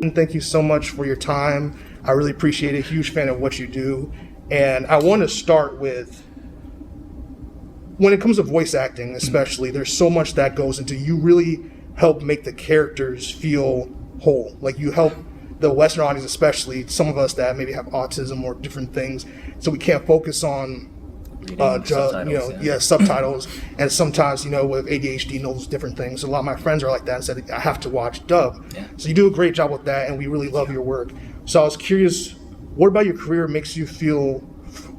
Colton, thank you so much for your time. I really appreciate it. Huge fan of what you do. And I want to start with, when it comes to voice acting especially, there's so much that goes into, you really help make the characters feel whole. Like you help the Western audience, especially some of us that maybe have autism or different things, so we can't focus on subtitles. And sometimes, with ADHD, knows different things. A lot of my friends are like that and said, I have to watch dub. Yeah. So you do a great job with that, and we really love your work. So I was curious, what about your career makes you feel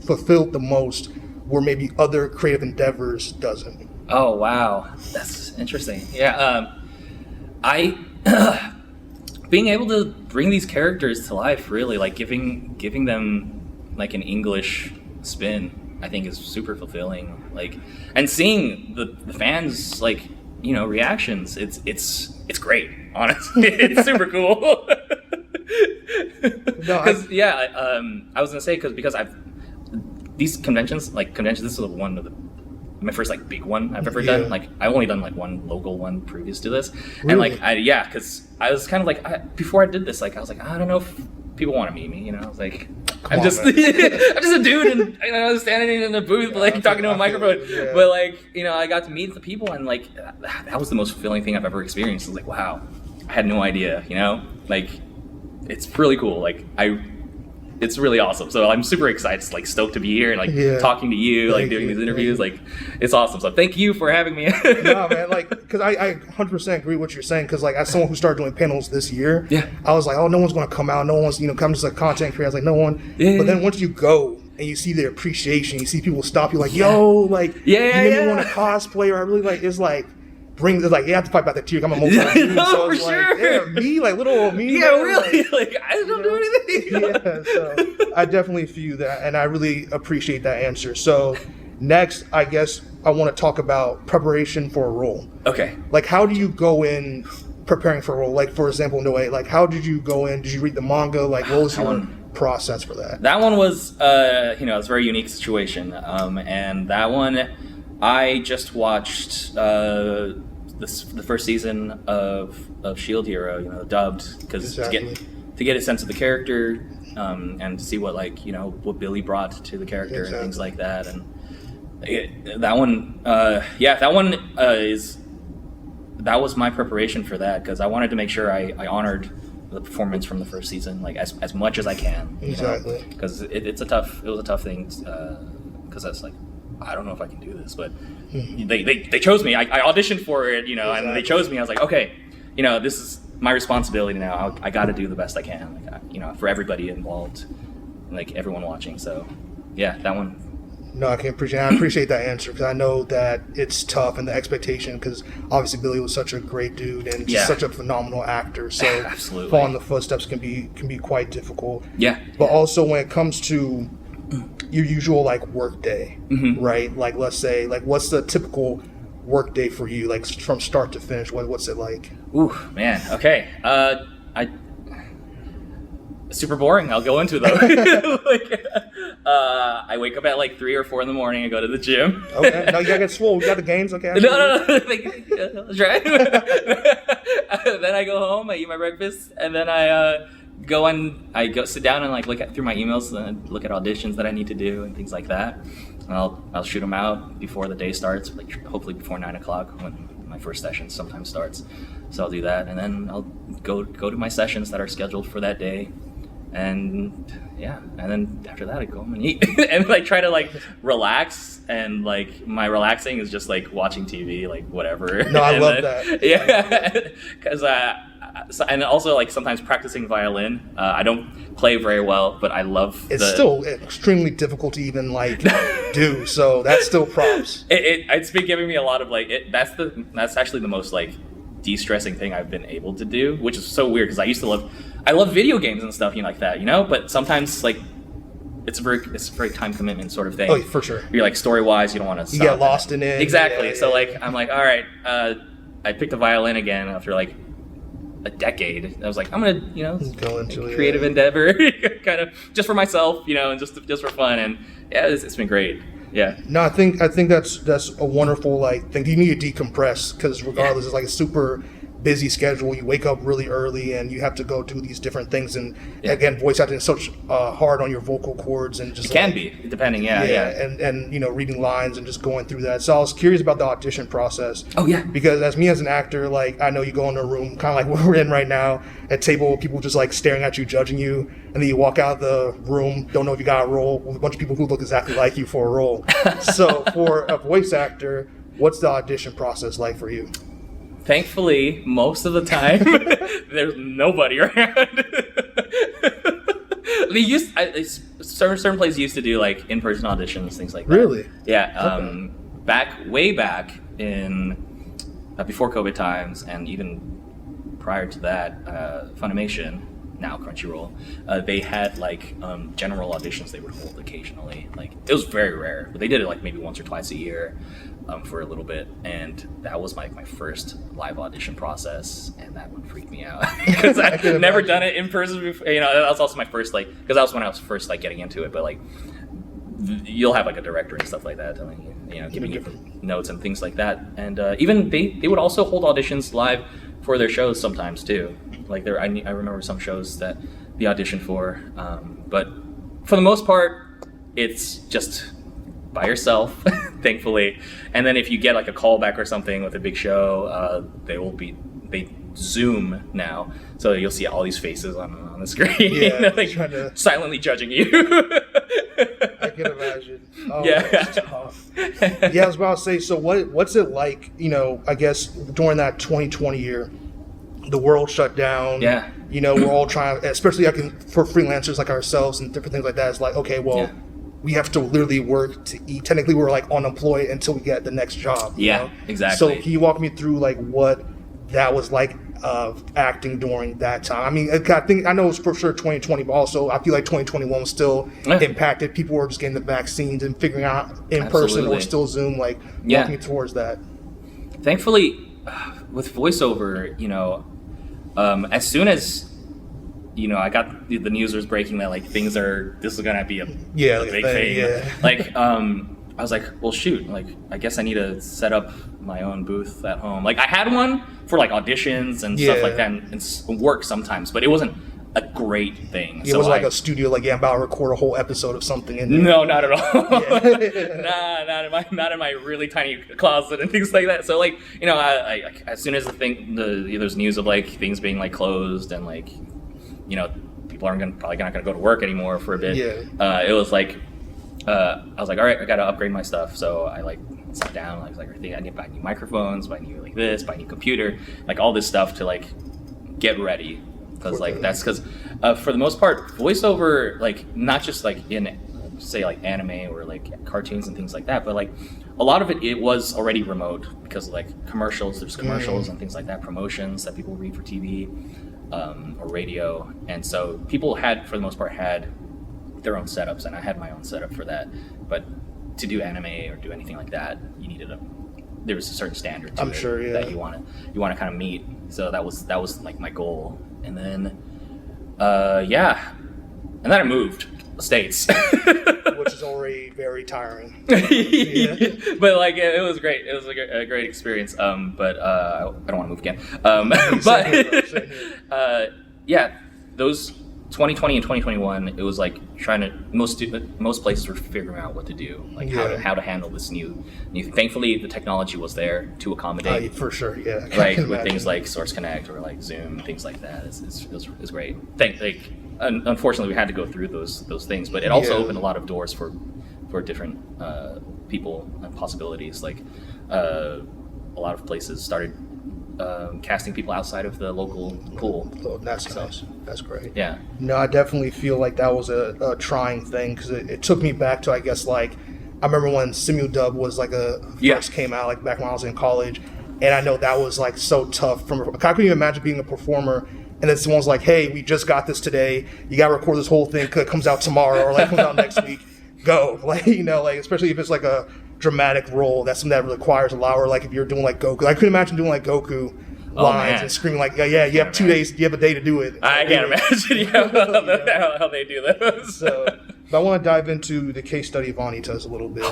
fulfilled the most, where maybe other creative endeavors doesn't? Oh, wow. That's interesting. Yeah. I being able to bring these characters to life, really, like giving them like an English spin, I think is super fulfilling. Like, and seeing the fans reactions, it's great. Honestly, it's super cool. I was gonna say because I've these conventions. This is one of my first big one I've ever done. I've only done one local one previous to this, really? And because I was kind of before I did this, I was I don't know if people want to meet me. I was I'm just a dude, and I was standing in a booth talking to a microphone. Yeah. But I got to meet the people, and that was the most fulfilling thing I've ever experienced. I was wow, I had no idea. It's really cool. It's really awesome. So I'm super excited, stoked to be here and talking to you, doing these interviews. It's awesome. So thank you for having me. No, man, because I 100% agree with what you're saying. Because as someone who started doing panels this year, I was oh, no one's going to come out. No one's come just content creator. I was no one. Yeah. But then once you go and you see the appreciation, you see people stop you yo, you made me want to cosplay, or I really it's bring you have to fight about that too. I'm a multi dude, so it's sure. Me, little old me. Yeah, really. I don't do anything. Yeah, so I definitely feel that, and I really appreciate that answer. So next, I guess I want to talk about preparation for a role. Okay. How do you go in preparing for a role? For example, Noe, how did you go in? Did you read the manga? What was your process for that? That one was, it's a very unique situation, and that one, I just watched the first season of Shield Hero, dubbed, because to get a sense of the character, and to see what what Billy brought to the character and things like that, and that was my preparation for that, because I wanted to make sure I honored the performance from the first season as much as I can. Exactly. Because it was a tough thing, because that's I don't know if I can do this, but they chose me. I auditioned for it, and they chose me. I was okay, this is my responsibility now. I got to do the best I can, for everybody involved, everyone watching. So, yeah, that one. No, I appreciate that answer, because I know that it's tough, and the expectation, because obviously Billy was such a great dude and just such a phenomenal actor. So absolutely, following the footsteps can be quite difficult. Yeah. But also when it comes to your usual work day, right? Let's say, what's the typical work day for you, from start to finish? What's it like? Ooh, man. Okay. Super boring. I'll go into though. I wake up at 3 or 4 in the morning. I go to the gym. Okay. No, you gotta get swole. We got the games. Okay. No. That's right. Then I go home. I eat my breakfast, and then I go sit down and look through my emails and look at auditions that I need to do and things like that. And I'll shoot them out before the day starts, hopefully before 9 o'clock when my first session sometimes starts. So I'll do that, and then I'll go to my sessions that are scheduled for that day. And then after that I go home and eat and try to relax, and my relaxing is just watching TV, whatever. No, I love that. Yeah, because and also sometimes practicing violin. I don't play very well, but I love. It's still extremely difficult to even do. So that's still props. It's been giving me a lot of that's actually the most de-stressing thing I've been able to do, which is so weird, because I love video games and stuff, like that, but sometimes it's a very time commitment sort of thing. Oh, for sure. You're story wise, you don't want to stop. You get lost in it. Exactly. So I'm all right, I picked the violin again after a decade. I was I'm gonna go into a creative endeavor, kind of just for myself, and just for fun, and it's been great. Yeah. No, I think that's a wonderful thing. You need to decompress, because regardless, it's a super busy schedule. You wake up really early and you have to go do these different things. And again, voice acting is such hard on your vocal cords and just It can be, depending, yeah. And you know, reading lines and just going through that. So I was curious about the audition process. Oh, yeah. Because as an actor, like, I know you go in a room kind of like what we're in right now, at table, people just like staring at you, judging you, and then you walk out of the room, don't know if you got a role, with a bunch of people who look exactly like you for a role. So for a voice actor, what's the audition process like for you? Thankfully, most of the time, there's nobody around. Certain places used to do like in-person auditions, things like that. Really? Yeah. Way back in before COVID times, and even prior to that, Funimation, now Crunchyroll, they had like general auditions they would hold occasionally. Like, it was very rare, but they did it like maybe once or twice a year. For a little bit, and that was my first live audition process, and that one freaked me out because I've never done it in person before. You know, that was also my first, like, because that was when I was first like getting into it. But like, you'll have like a director and stuff like that telling you, giving you notes and things like that. And even they would also hold auditions live for their shows sometimes too. Like, I remember some shows that they auditioned for, but for the most part, it's just by yourself, thankfully. And then if you get like a callback or something with a big show, they Zoom now, so you'll see all these faces on the screen, like, silently judging you. I can imagine. Oh, yeah, that's tough. Yeah, I was about to say. So what's it like? You know, I guess during that 2020 year, the world shut down. Yeah. You know, we're all trying, especially for freelancers like ourselves and different things like that. It's like, okay, well. Yeah. We have to literally work to eat. Technically, we're like unemployed until we get the next job. Yeah, know? Exactly. So can you walk me through like what that was like acting during that time? I mean, I know it was for sure 2020, but also I feel like 2021 was still impacted. People were just getting the vaccines and figuring out in person or still Zoom. Like, walk me towards that. Thankfully, with voiceover, as soon as I got the news was breaking that like this is gonna be a big thing. Yeah. Like, I was like, well, shoot, like, I guess I need to set up my own booth at home. Like, I had one for like auditions and stuff like that, and work sometimes, but it wasn't a great thing. It was like a studio, like, I'm about to record a whole episode of something in there. No, not at all. Not in my really tiny closet and things like that. So like, I as soon as there's news of like things being like closed and like, people aren't probably not gonna go to work anymore for a bit. It was like, I was like, all right, I gotta upgrade my stuff. So I like sat down. I was like, I need to buy new microphones, buy new like this, buy new computer, like all this stuff to like get ready. Because like that's because for the most part, voiceover, like not just like in say like anime or like cartoons and things like that, but like a lot of it was already remote because of, like commercials. There's commercials and things like that, promotions that people read for TV. Or radio, and so people for the most part had their own setups, and I had my own setup for that. But to do anime or do anything like that, there was a certain standard to that you want to kind of meet. So that was like my goal, and then and then I moved states. Which is already very tiring. But like it was great. It was a great experience. But I don't want to move again. But those 2020 and 2021, it was like most places were figuring out what to do, like how to handle this new thing. Thankfully, the technology was there to accommodate. For sure, yeah. Right, with things like Source Connect or like Zoom, things like that. It was great. Unfortunately, we had to go through those things, but it also opened a lot of doors for different people and possibilities. Like a lot of places started casting people outside of the local pool. Oh, that's nice. That's great. Yeah. No, I definitely feel like that was a trying thing because it took me back to, I guess, like, I remember when Simudub was like first came out, like back when I was in college, and I know that was like so tough. I couldn't even imagine being a performer, and then someone's like, "Hey, we just got this today. You got to record this whole thing. It comes out tomorrow or like comes out next week. Go!" Like, like especially if it's like a dramatic role, that's something that requires a lot. Or like if you're doing like Goku, I couldn't imagine doing like Goku lines and screaming like, "Yeah, you have 2 days. You have a day to do it." I can't imagine how they do those. So But I want to dive into the case study of Vanitas a little bit,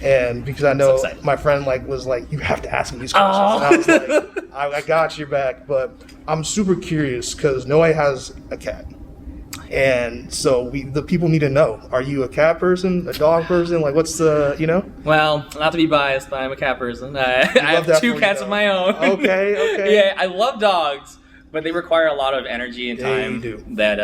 and because I know excited. my friend was like, you have to ask me these questions, and I was like, I got your back. But I'm super curious because Noe has a cat, and so the people need to know: are you a cat person, a dog person? Like, what's the Well, not to be biased, but I'm a cat person. I have that 2 for you, cats though. of my own. Okay. Yeah, I love dogs, but they require a lot of energy and Yeah, time you do. that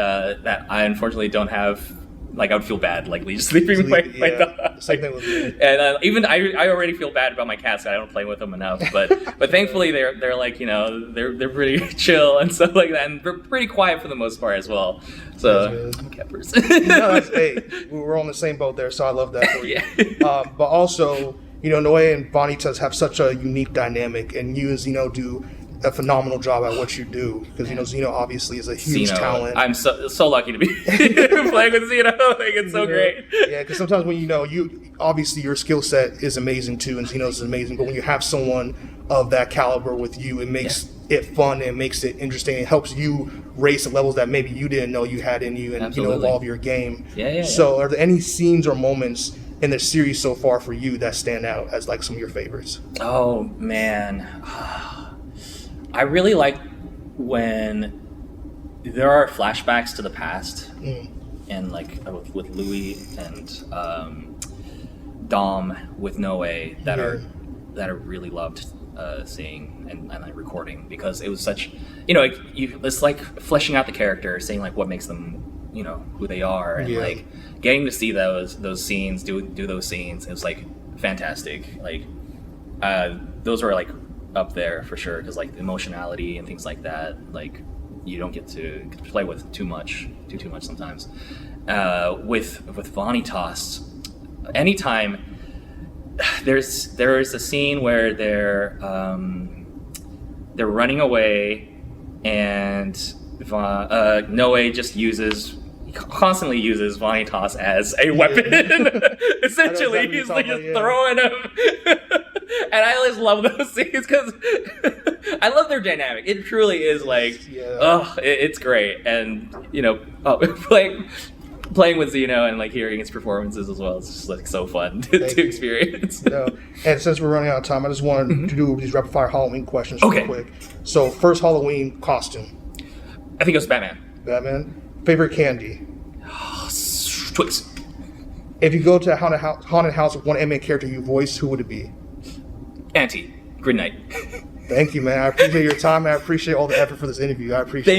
I unfortunately don't have. Like, I would feel bad, like, just leaving my dog. Same thing with me. And even I already feel bad about my cats. I don't play with them enough, but thankfully they're like they're pretty chill and stuff like that, and they're pretty quiet for the most part as well. So I'm a cat person. No, hey, we're on the same boat there, so I love that for you. Yeah. But also, Noe and Vanitas have such a unique dynamic, and you and Zeno do a phenomenal job at what you do because Zeno obviously is a huge Zeno, talent. I'm so lucky to be playing with Zeno. Like, it's so great. Yeah, because sometimes when you obviously your skill set is amazing too, and Zeno's is amazing. But when you have someone of that caliber with you, it makes it fun and makes it interesting. It helps you raise the levels that maybe you didn't know you had in you, and Absolutely. evolve your game. Yeah. So, are there any scenes or moments in the series so far for you that stand out as like some of your favorites? Oh man, I really like when there are flashbacks to the past, and like with Louis and Dom with Noe that are really loved seeing and like recording, because it was such it's like fleshing out the character, saying like what makes them who they are, and like getting to see those scenes, do those scenes. It was like fantastic. Like those were like up there for sure, because like the emotionality and things like that, like you don't get to play with too much sometimes. With Vanitas, anytime there's a scene where they're running away, and Noe just constantly uses Vanitas as a weapon. Essentially, he's like just throwing him. And I always love those scenes because I love their dynamic. It truly is like, it's great. And playing with Zeno and like hearing his performances as well, it's just like so fun to experience. And since we're running out of time, I just wanted to do these rapid fire Halloween questions real quick. So, first Halloween costume. I think it was Batman. Batman. Favorite candy. Twix. If you go to a haunted house with one anime character you voice, who would it be? Auntie. Good night. Thank you, man. I appreciate your time, and I appreciate all the effort for this interview. I appreciate it.